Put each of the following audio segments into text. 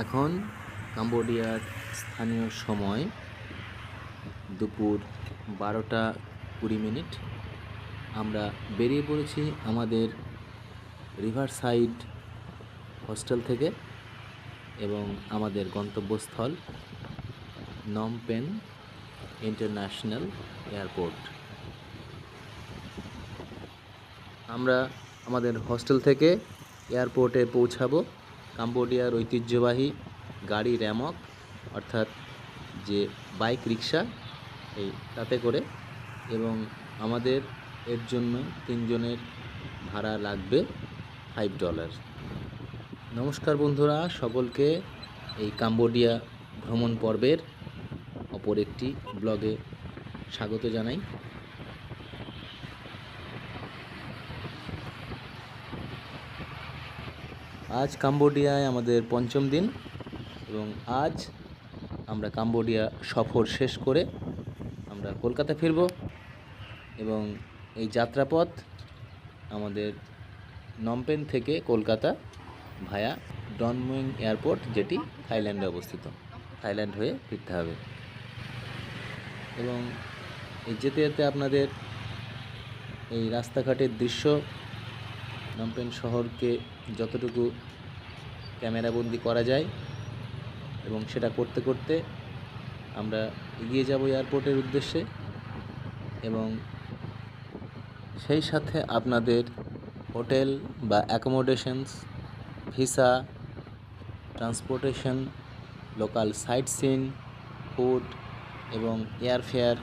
এখন কাম্বোডিয়ার স্থানীয় সময় দুপুর 12:20। আমরা বেরিয়ে পড়েছি আমাদের রিভারসাইড হোস্টেল থেকে এবং আমাদের গন্তব্যস্থল নম পেন ইন্টারন্যাশনাল এয়ারপোর্ট। আমরা আমাদের হোস্টেল থেকে এয়ারপোর্টে পৌঁছাবো কাম্বোডিয়ার ঐতিহ্যবাহী গাড়ি র্যামক, অর্থাৎ যে বাইক রিক্সা, তাতে করে, এবং আমাদের এর জন্য 3 জনের ভাড়া লাগবে $5। নমস্কার বন্ধুরা, সকলকে এই কাম্বোডিয়া ভ্রমণ পর্বের অপর একটি ব্লগে স্বাগত জানাই। আজ কাম্বোডিয়ায় আমাদের 5ম দিন এবং আজ আমরা কাম্বোডিয়া সফর শেষ করে আমরা কলকাতা ফিরব এবং এই যাত্রাপথ আমাদের নমপেন থেকে কলকাতা ভায়া ডনমুইং এয়ারপোর্ট, যেটি থাইল্যান্ডে অবস্থিত। থাইল্যান্ড হয়ে ফিরতে হবে এবং এই যেতে যেতে আপনাদের এই রাস্তাঘাটের দৃশ্য, নমপেন শহরকে যতটুকু ক্যামেরাবন্দি করা যায় এবং সেটা করতে করতে আমরা এগিয়ে যাব এয়ারপোর্টের উদ্দেশ্যে এবং সেই সাথে আপনাদের হোটেল বা accommodations, visa, transportation, local sightseeing, food এবং এয়ারফেয়ার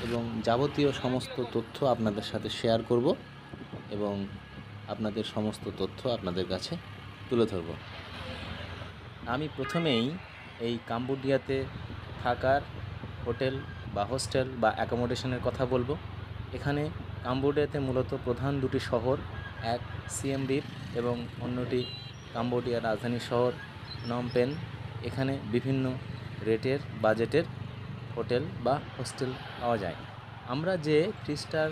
এবং যাবতীয় সমস্ত তথ্য আপনাদের সাথে শেয়ার করব এবং আপনাদের সমস্ত তথ্য আপনাদের কাছে তুলে ধরব। আমি প্রথমেই এই কাম্বোডিয়াতে থাকার হোটেল বা হোস্টেল বা অ্যাকোমোডেশনের কথা বলবো। এখানে কাম্বোডিয়াতে মূলত প্রধান দুটি শহর, এক সিএম রিপ এবং অন্যটি কাম্বোডিয়ার রাজধানী শহর নমপেন। এখানে বিভিন্ন রেটের, বাজেটের হোটেল বা হোস্টেল পাওয়া যায়। আমরা যে 3 স্টার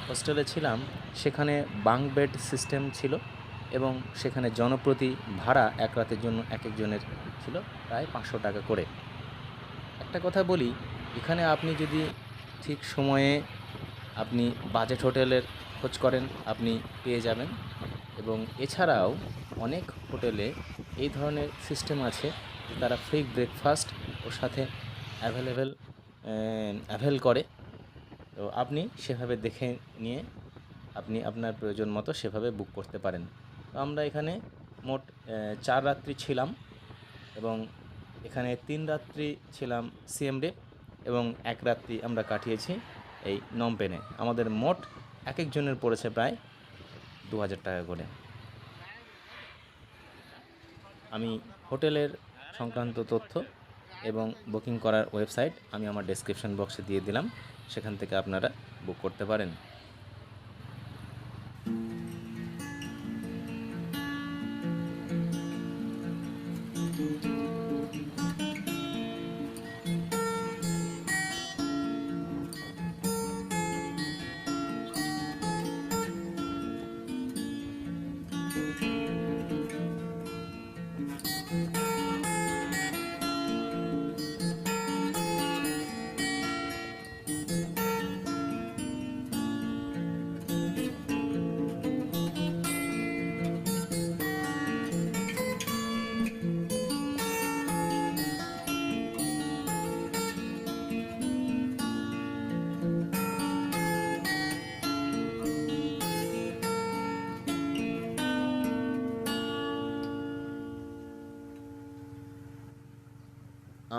হোস্টেলে ছিলাম সেখানে বাঙ্ক বেড সিস্টেম ছিল এবং সেখানে জনপ্রতি ভাড়া এক রাতের জন্য এক একজনের ছিল প্রায় $500 করে। একটা কথা বলি, এখানে আপনি যদি ঠিক সময়ে আপনি বাজেট হোটেলের খোঁজ করেন আপনি পেয়ে যাবেন এবং এছাড়াও অনেক হোটেলে এই ধরনের সিস্টেম আছে, তারা ফ্রি ব্রেকফাস্ট ওর সাথে অ্যাভেল করে। তো আপনি সেভাবে দেখে নিয়ে আপনি আপনার প্রয়োজন মতো সেভাবে বুক করতে পারেন। তো আমরা এখানে মোট 4 রাত্রি ছিলাম এবং এখানে 3 রাত্রি ছিলাম সিএম রিপ এবং 1 রাত্রি আমরা কাটিয়েছি এই নমপেনে। আমাদের মোট এক একজনের পড়েছে প্রায় $2000 করে। আমি হোটেলের সংক্রান্ত তথ্য এবং বুকিং করার ওয়েবসাইট আমি আমার ডেসক্রিপশন বক্সে দিয়ে দিলাম, সেখান থেকে আপনারা বুক করতে পারেন।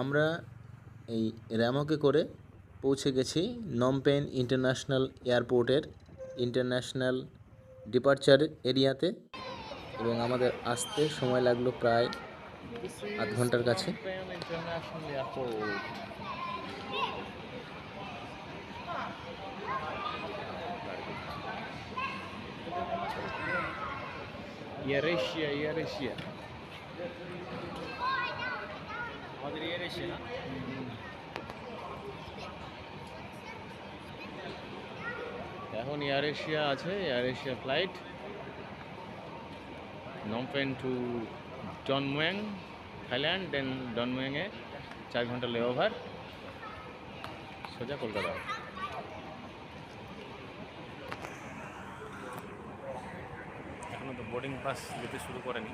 আমরা এই র্যামকে করে পৌঁছে গেছি নমপেন ইন্টারন্যাশনাল এয়ারপোর্টের ইন্টারন্যাশনাল ডিপারচার এরিয়াতে এবং আমাদের আসতে সময় লাগলো প্রায় আধ ঘন্টার কাছে। ইয়ার এশিয়া আমাদের এশিয়া না, এখন এয়ার এশিয়া আছে, air Asia flight Phnom Penh to Don Mueang Thailand, then ডনমুয়েংয়ে 4 ঘন্টা লেওভার, সোজা কলকাতা। এখনো তো বোর্ডিং পাস দিতে শুরু করেনি।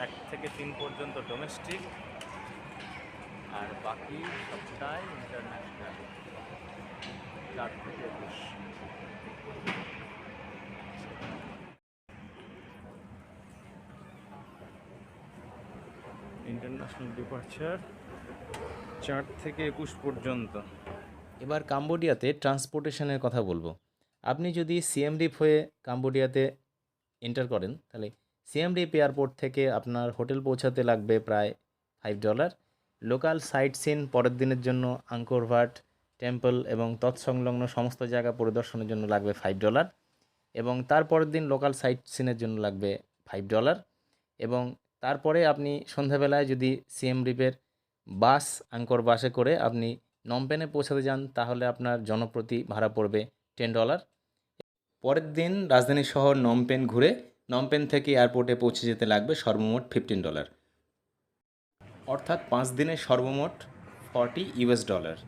এক থেকে 3 পর্যন্ত ডোমেস্টিক, আর বাকি সবটাই ইন্টারন্যাশনাল। 4 থেকে 21। ইন্টারন্যাশনাল ডিপার্চার 4 থেকে 21 পর্যন্ত। এবার কাম্বোডিয়াতে ট্রান্সপোর্টেশনের কথা বলবো। আপনি যদি সিএম রিপ হয়ে কাম্বোডিয়াতে এন্টার করেন, তাহলে সিএম রিপ এয়ারপোর্ট থেকে আপনার হোটেল পৌঁছাতে লাগবে প্রায় $5। লোকাল সাইট সিন পরের দিনের জন্য আঙ্কর ভাট টেম্পল এবং তৎসংলগ্ন সমস্ত জায়গা পরিদর্শনের জন্য লাগবে $5, এবং তারপরের দিন লোকাল সাইট সিনের জন্য লাগবে $5, এবং তারপরে আপনি সন্ধ্যাবেলায় যদি সিএম রিপের বাস আঙ্কর বাসে করে আপনি নমপেনে পৌঁছাতে যান, তাহলে আপনার জনপ্রতি ভাড়া পড়বে $10। পরের দিন রাজধানী শহর নমপেন ঘুরে নমপেন থেকে এয়ারপোর্টে পৌঁছে যেতে লাগবে সর্বমোট $15, অর্থাৎ 5 দিনের সর্বমোট $40।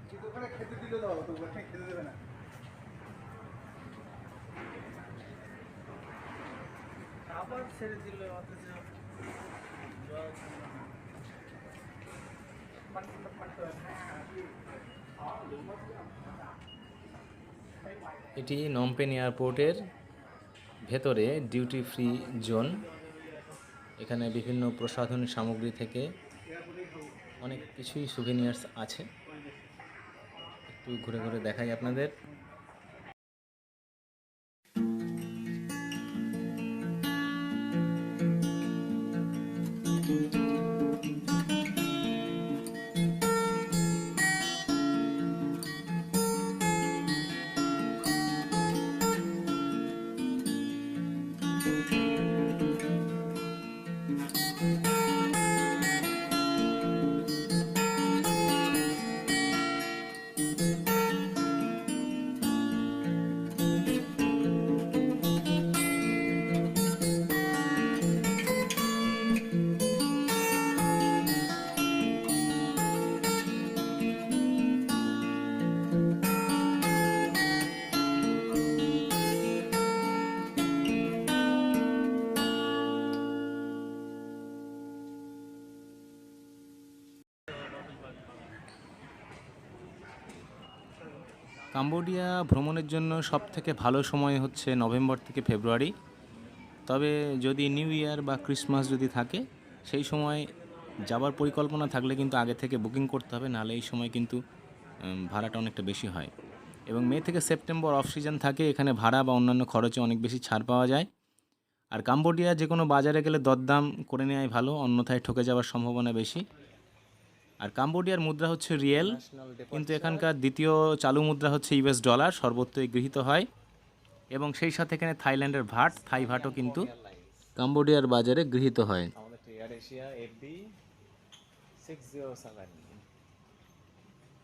এটি নমপেন এয়ারপোর্টের ভেতরে ডিউটি ফ্রি জোন। এখানে বিভিন্ন প্রসাধনী সামগ্রী থেকে অনেক কিছুই সুভেনিয়ার্স আছে। একটু ঘুরে ঘুরে দেখাই আপনাদের। কাম্বোডিয়া ভ্রমণের জন্য সবথেকে ভালো সময় হচ্ছে নভেম্বর থেকে ফেব্রুয়ারি। তবে যদি নিউ ইয়ার বা ক্রিসমাস যদি থাকে, সেই সময় যাবার পরিকল্পনা থাকলে কিন্তু আগে থেকে বুকিং করতে হবে, নাহলে এই সময় কিন্তু ভাড়াটা অনেকটা বেশি হয়। এবং মে থেকে সেপ্টেম্বর অফ সিজন থাকে, এখানে ভাড়া বা অন্যান্য খরচে অনেক বেশি ছাড় পাওয়া যায়। আর কাম্বোডিয়া যে কোনো বাজারে গেলে দরদাম করে নেওয়াই ভালো, অন্যথায় ঠকে যাওয়ার সম্ভাবনা বেশি। আর কাম্বোডিয়ার মুদ্রা হচ্ছে রিয়েল, কিন্তু এখানকার দ্বিতীয় চালু মুদ্রা হচ্ছে $, সর্বত্রই গৃহীত হয়। এবং সেই সাথে এখানে থাইল্যান্ডের ভাট, থাই ভাটও কিন্তু কাম্বোডিয়ার বাজারে গৃহীত হয়। আমাদের Air Asia FB 607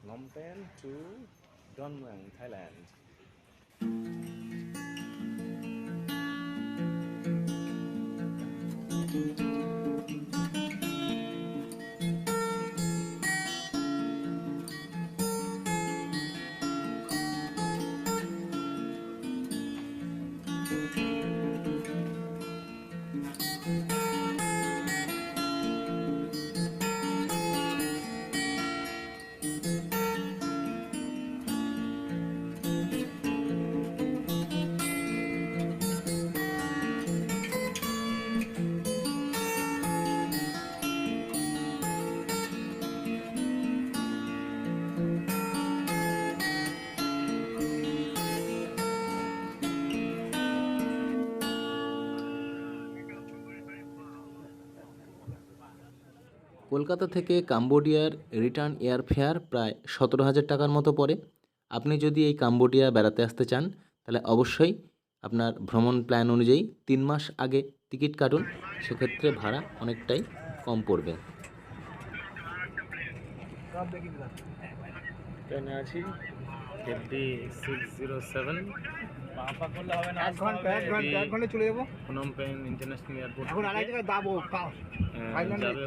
Phnom Penh to Don Mueang, Thailand. Kolkata থেকে কাম্বোডিয়ার রিটার্ন এয়ারফেয়ার প্রায় 17,000 টাকার মতো পড়ে। আপনি যদি এই কাম্বোডিয়া বেড়াতে আসতে চান, তাহলে অবশ্যই আপনার ভ্রমণ প্ল্যান অনুযায়ী 3 মাস আগে টিকিট কাটুন, সেক্ষেত্রে ভাড়া অনেকটাই কম পড়বে। ট্রেনে আছি FB 607 এক ঘন্টা চলে যাবো। ফনম পেন ইন্টারন্যাশনাল এয়ারপোর্ট এখন আরেক জায়গায় যাবো,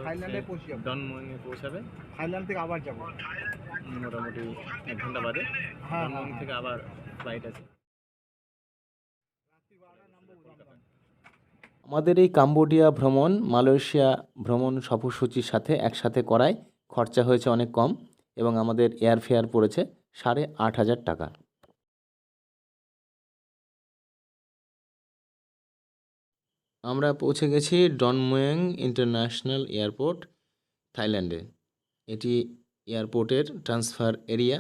থাইল্যান্ডে পৌঁছে যাবো। ডনমুয়েংয়ে পৌঁছাবে থাইল্যান্ড থেকে আবার যাবো। মোটামুটি 1 ঘন্টা বাদে। হ্যাঁ, ডনমুয়েং থেকে আবার ফ্লাইট আছে। আমাদের এই কাম্বোডিয়া ভ্রমণ মালয়েশিয়া ভ্রমণ সফরসূচির সাথে একসাথে করায় খরচা হয়েছে অনেক কম এবং আমাদের এয়ারফেয়ার পড়েছে 8,500 টাকা। আমরা পৌঁছে গেছি ডনমুয়েং ইন্টারন্যাশনাল এয়ারপোর্ট, থাইল্যান্ডে। এটি এয়ারপোর্টের ট্রান্সফার এরিয়া।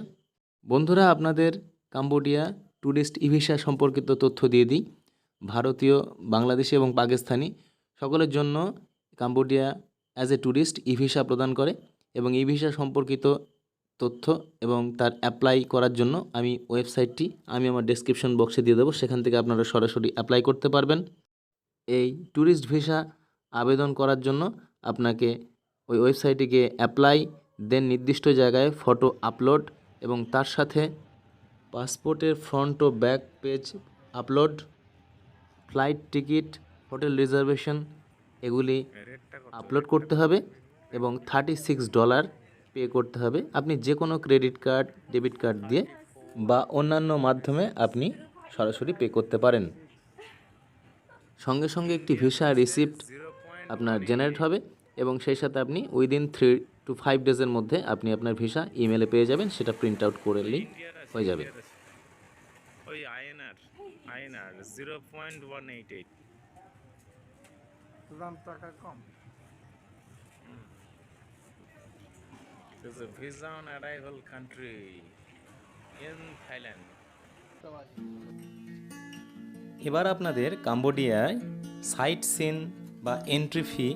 বন্ধুরা, আপনাদের কাম্বোডিয়া ট্যুরিস্ট ই ভিসা সম্পর্কিত তথ্য দিয়ে দিই। ভারতীয়, বাংলাদেশি এবং পাকিস্তানি সকলের জন্য Cambodia as a tourist E visa প্রদান করে এবং ই ভিসা সম্পর্কিত তথ্য এবং তার অ্যাপ্লাই করার জন্য আমি ওয়েবসাইটটি আমার ডেসক্রিপশন বক্সে দিয়ে দেবো, সেখান থেকে আপনারা সরাসরি অ্যাপ্লাই করতে পারবেন। এই ট্যুরিস্ট ভিসা আবেদন করার জন্য আপনাকে ওই ওয়েবসাইটে গিয়ে অ্যাপ্লাই, দেন নির্দিষ্ট জায়গায় ফটো আপলোড এবং তার সাথে পাসপোর্টের ফ্রন্ট ও back page upload, flight ticket, hotel reservation এগুলি আপলোড করতে হবে এবং $36 পে করতে হবে। আপনি যে কোনো ক্রেডিট কার্ড, ডেবিট কার্ড দিয়ে বা অন্যান্য মাধ্যমে আপনি সরাসরি পে করতে পারেন। সঙ্গে সঙ্গে একটি ভিসা রিসিপ্ট আপনার জেনারেট হবে এবং সেই সাথে আপনি উইদিন 3 to 5 ডেজের মধ্যে আপনি আপনার ভিসা ইমেলে পেয়ে যাবেন। সেটা প্রিন্ট আউট করলেই হয়ে যাবে। ওই আইএনআর 0.188 দাম টাকা কম। is a visa on arrival country in Thailand. এবার আপনাদের কাম্বোডিয়ায় সাইট সিন বা এন্ট্রি ফি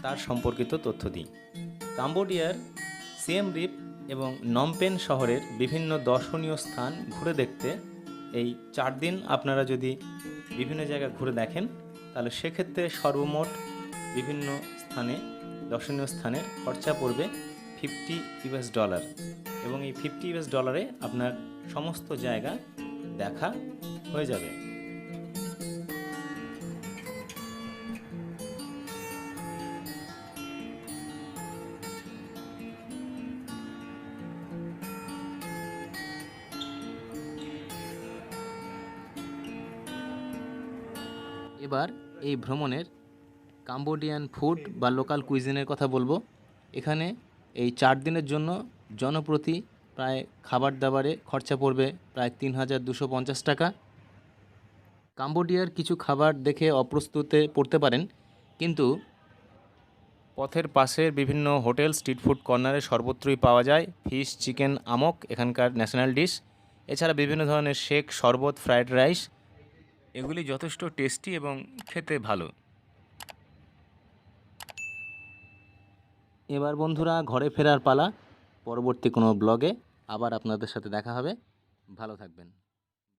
তার সম্পর্কিত তথ্য দিই। কাম্বোডিয়ার সিয়েম রিপ এবং নমপেন শহরের বিভিন্ন দর্শনীয় স্থান ঘুরে দেখতে এই 4 দিন আপনারা যদি বিভিন্ন জায়গা ঘুরে দেখেন তাহলে সেক্ষেত্রে সর্বমোট বিভিন্ন স্থানে দর্শনীয় স্থানে খরচা পড়বে $50 এবং এই $50 আপনার সমস্ত জায়গা দেখা হয়ে যাবে। এবার এই ভ্রমণের কাম্বোডিয়ান ফুড বা লোকাল কুইজিনের কথা বলবো। এখানে এই 4 দিনের জন্য জনপ্রতি প্রায় খাবার দাবারে খরচা পড়বে প্রায় $3,250 টাকা। কাম্বোডিয়ার কিছু খাবার দেখে অপ্রস্তুতে পড়তে পারেন, কিন্তু পথের পাশের বিভিন্ন হোটেল, স্ট্রিট ফুড কর্নারে সর্বত্রই পাওয়া যায় ফিশ, চিকেন, আমক এখানকার ন্যাশনাল ডিশ। এছাড়া বিভিন্ন ধরনের শেক, শরবত, ফ্রাইড রাইস এগুলি যথেষ্ট টেস্টি এবং খেতে ভালো। এবার বন্ধুরা ঘরে ফেরার পালা। পরবর্তী কোনো ব্লগে আবার আপনাদের সাথে দেখা হবে। ভালো থাকবেন।